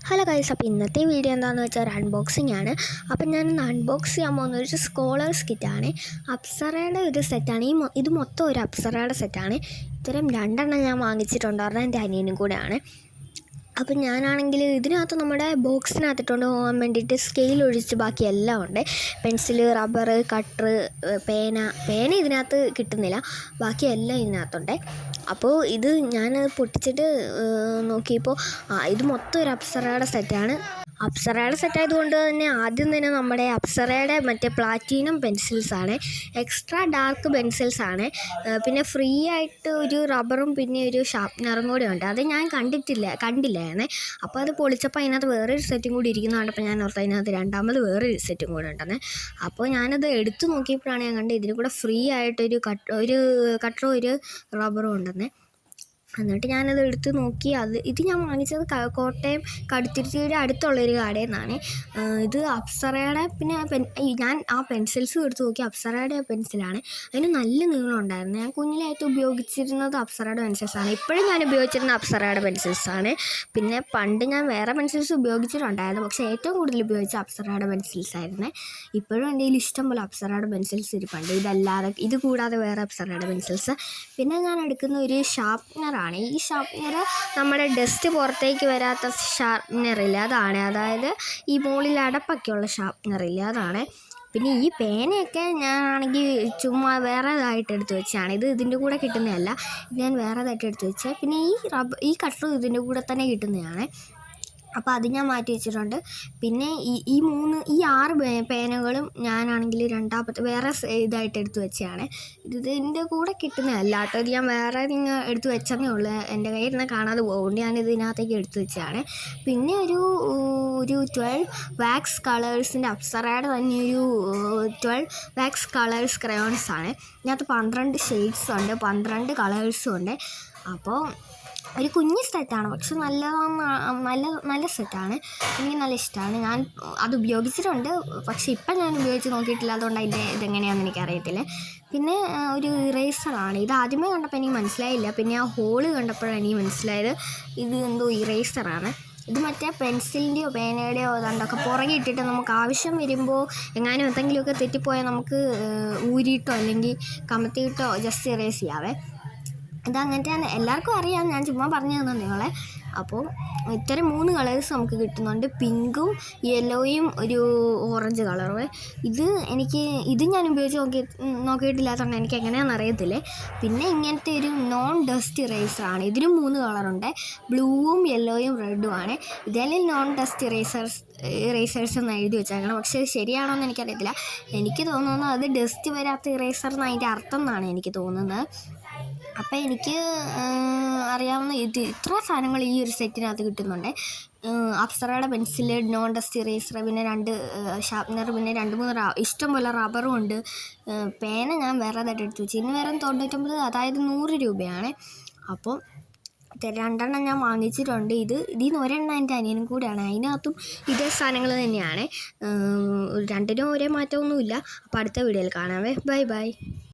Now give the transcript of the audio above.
Hello guys, അപ്പോൾ ഇന്നത്തെ video എന്താണെന്ന് വെച്ചാൽ ഒരു അൺബോക്സിംഗ് ആണ്. അപ്പം ഞാനിന്ന് അൺബോക്സ് ചെയ്യാൻ പോകുന്ന ഒരു സ്കോളേഴ്സ് കിറ്റാണ്. അപ്സറയുടെ ഒരു സെറ്റാണ്. ഇത് മൊത്തം ഒരു അപ്സറയുടെ സെറ്റാണ്. ഇത്തരം 2 ഞാൻ വാങ്ങിച്ചിട്ടുണ്ട്. ഒരെണ്ണം എൻ്റെ അനിയനും കൂടെയാണ്. അപ്പം ഞാനാണെങ്കിൽ ഇതിനകത്ത് നമ്മുടെ ബോക്സിനകത്തിട്ടുകൊണ്ട് പോകാൻ വേണ്ടിയിട്ട് സ്കെയിൽ ഒഴിച്ച് ബാക്കി എല്ലാം ഉണ്ട്. പെൻസില്, റബ്ബർ, കട്ടർ, പേന ഇതിനകത്ത് കിട്ടുന്നില്ല. ബാക്കി എല്ലാം ഇതിനകത്തുണ്ട്. അപ്പോൾ ഇത് ഞാൻ പൊട്ടിച്ചിട്ട് നോക്കിയപ്പോൾ ഇത് മൊത്തം ഒരു അപ്സറയുടെ സെറ്റാണ്. അപ്സറയുടെ സെറ്റായതുകൊണ്ട് തന്നെ ആദ്യം തന്നെ നമ്മുടെ അപ്സറയുടെ മറ്റേ പ്ലാറ്റിനം പെൻസിൽസാണ്. എക്സ്ട്രാ ഡാർക്ക് പെൻസിൽസാണ്. പിന്നെ ഫ്രീ ആയിട്ട് ഒരു റബ്ബറും പിന്നെ ഒരു ഷാർപ്നറും കൂടെ ഉണ്ട്. അത് ഞാൻ കണ്ടില്ലായിരുന്നേ. അപ്പോൾ അത് പൊളിച്ചപ്പോൾ അതിനകത്ത് വേറൊരു സെറ്റും കൂടി ഇരിക്കുന്നത് കണ്ടപ്പോൾ ഞാൻ ഓർത്ത് അതിനകത്ത് രണ്ടാമത് വേറൊരു സെറ്റും കൂടെ ഉണ്ടെന്ന്. അപ്പോൾ ഞാനത് എടുത്തു നോക്കിയപ്പോഴാണ് ഞാൻ കണ്ടത് ഇതിന് കൂടെ ഫ്രീ ആയിട്ടൊരു കട്ടറും ഒരു റബ്ബറും ഉണ്ടെന്ന്. എന്നിട്ട് ഞാനത് എടുത്ത് നോക്കി. ഇത് ഞാൻ വാങ്ങിച്ചത് കോട്ടയം കടുത്തുരുത്തിയുടെ അടുത്തുള്ളൊരു കടയിൽ നിന്നാണ്. ഇത് അപ്സറയുടെ പിന്നെ ഞാൻ ആ പെൻസിൽസും എടുത്ത് നോക്കി. അപ്സറയുടെ പെൻസിലാണ്. അതിന് നല്ല നീളം ഉണ്ടായിരുന്നു. ഞാൻ കുഞ്ഞിലായിട്ട് ഉപയോഗിച്ചിരുന്നത് അപ്സറയുടെ പെൻസിൽസാണ്. ഇപ്പോഴും ഞാൻ ഉപയോഗിച്ചിരുന്ന അപ്സറയുടെ പെൻസിൽസാണ്. പിന്നെ പണ്ട് ഞാൻ വേറെ പെൻസിൽസ് ഉപയോഗിച്ചിട്ടുണ്ടായിരുന്നു. പക്ഷേ ഏറ്റവും കൂടുതൽ ഉപയോഗിച്ച അപ്സറയുടെ പെൻസിൽസായിരുന്നു. ഇപ്പോഴും എൻ്റെ കയ്യിൽ ഇഷ്ടം പോലെ അപ്സറയുടെ പെൻസിൽസ് ഇരിപ്പുണ്ട്. ഇത് കൂടാതെ വേറെ അപ്സറയുടെ പെൻസിൽസ്. പിന്നെ ഞാൻ എടുക്കുന്ന ഒരു ഷാർപ്നറാണ്. ഈ ഷാർപ്നർ നമ്മുടെ ഡസ്റ്റ് പുറത്തേക്ക് വരാത്ത ഷാർപ്നറില്ല, അതാണ്. അതായത് ഈ മുകളിൽ അടപ്പൊക്കെയുള്ള ഷാർപ്നറില്ല, അതാണ്. പിന്നെ ഈ പേനയൊക്കെ ഞാനാണെങ്കിൽ ചുമ്മാ വേറേതായിട്ട് എടുത്ത് വെച്ചാണ്. ഇതിൻ്റെ കൂടെ കിട്ടുന്നതല്ല. ഞാൻ വേറേതായിട്ട് എടുത്ത് വെച്ചത്. പിന്നെ ഈ കട്ടറും ഇതിൻ്റെ കൂടെ തന്നെ കിട്ടുന്നതാണ്. അപ്പോൾ അത് ഞാൻ മാറ്റി വെച്ചിട്ടുണ്ട്. പിന്നെ ഈ 6 പേനകളും ഞാനാണെങ്കിൽ രണ്ടാമത്തെ വേറെ ഇതായിട്ട് എടുത്ത് വെച്ചതാണ്. ഇതിൻ്റെ കൂടെ കിട്ടുന്നതല്ല കേട്ടോ. ഇത് ഞാൻ വേറെ എടുത്ത് വെച്ചതേ ഉള്ളൂ. എൻ്റെ കയ്യിൽ നിന്ന് കാണാതെ പോകുന്നുണ്ട്. ഞാൻ ഇതിനകത്തേക്ക് എടുത്ത് വെച്ചതാണ്. പിന്നെ ഒരു 12 വാക്സ് കളേഴ്സിൻ്റെ അപ്സറയുടെ തന്നെ ഒരു 12 വാക്സ് കളേഴ്സ് ക്രയോൺസാണ്. ഇതിനകത്ത് 12 ഷെയ്ഡ്സ് ഉണ്ട്, 12 കളേഴ്സും ഉണ്ട്. അപ്പോൾ ഒരു കുഞ്ഞ് സെറ്റാണ്, പക്ഷെ നല്ല സെറ്റാണ്. എനിക്ക് നല്ല ഇഷ്ടമാണ്. ഞാൻ അത് ഉപയോഗിച്ചിട്ടുണ്ട്, പക്ഷെ ഇപ്പം ഞാൻ ഉപയോഗിച്ച് നോക്കിയിട്ടില്ല. അതുകൊണ്ട് ഇതെങ്ങനെയാണെന്ന് എനിക്കറിയത്തില്ല. പിന്നെ ഒരു ഇറേസറാണ്. ഇത് ആദ്യമേ കണ്ടപ്പോൾ എനിക്ക് മനസ്സിലായില്ല. പിന്നെ ആ ഹോള് കണ്ടപ്പോഴാണ് എനിക്ക് മനസ്സിലായത് ഇത് എന്തോ ഇറേസറാണ്. ഇത് മറ്റേ പെൻസിലിൻ്റെയോ പേനയുടെയോ ഏതാണ്ടൊക്കെ പുറകെ ഇട്ടിട്ട് നമുക്ക് ആവശ്യം വരുമ്പോൾ എങ്ങാനും എന്തെങ്കിലുമൊക്കെ തെറ്റിപ്പോയാൽ നമുക്ക് ഊരിയിട്ടോ അല്ലെങ്കിൽ കമത്തിയിട്ടോ ജസ്റ്റ് ഇറേസ് ചെയ്യാവേ. ഇതങ്ങനത്തെയാണ്, എല്ലാവർക്കും അറിയാം. ഞാൻ ചുമ്മാ പറഞ്ഞു തന്നു നിങ്ങളെ. അപ്പോൾ ഇത്തരം 3 കളേഴ്സ് നമുക്ക് കിട്ടുന്നുണ്ട്. പിങ്കും യെല്ലോയും ഒരു ഓറഞ്ച് കളറും. ഇത് ഞാൻ ഉപയോഗിച്ച് നോക്കിയിട്ടില്ലാത്തതുകൊണ്ട് എനിക്ക് എങ്ങനെയാണെന്ന് അറിയത്തില്ലേ. പിന്നെ ഇങ്ങനത്തെ ഒരു നോൺ ഡസ്റ്റ് ഇറേസറാണ്. ഇതിനും 3 കളറുണ്ട്, ബ്ലൂവും യെല്ലോയും റെഡുമാണ്. ഇതെല്ലാം നോൺ ഡസ്റ്റ് ഇറേസേഴ്സ് എന്ന് എഴുതി വെച്ചേക്കണം. പക്ഷേ ശരിയാണോ എന്ന് എനിക്കറിയത്തില്ല. എനിക്ക് തോന്നുന്നത് അത് ഡസ്റ്റ് വരാത്ത ഇറേസർ എന്നതിൻ്റെ അർത്ഥം എന്നാണ് എനിക്ക് തോന്നുന്നത്. അപ്പോൾ എനിക്ക് അറിയാവുന്ന ഇത്ര സാധനങ്ങൾ ഈ ഒരു സെറ്റിനകത്ത് കിട്ടുന്നുണ്ട്. അപ്സറയുടെ പെൻസില്, നോൺ ഡസ്റ്റ് ഇറേസർ, പിന്നെ 2 ഷാർപ്നർ, പിന്നെ 2-3 ഇഷ്ടം പോലെ റബ്ബറും ഉണ്ട്. പേന ഞാൻ വേറേതായിട്ട് എടുത്ത് വെച്ചു. ഇന്ന് വേറെ 99, അതായത് 100 രൂപയാണ്. അപ്പോൾ 2 ഞാൻ വാങ്ങിച്ചിട്ടുണ്ട്. ഇതിന്ന് ഒരെണ്ണം എൻ്റെ അനിയനും കൂടെയാണ്. അതിനകത്തും ഇതേ സാധനങ്ങൾ തന്നെയാണ്. 2നും ഒരേ മാറ്റമൊന്നുമില്ല. അപ്പോൾ അടുത്ത വീഡിയോയിൽ കാണാവേ. ബൈ.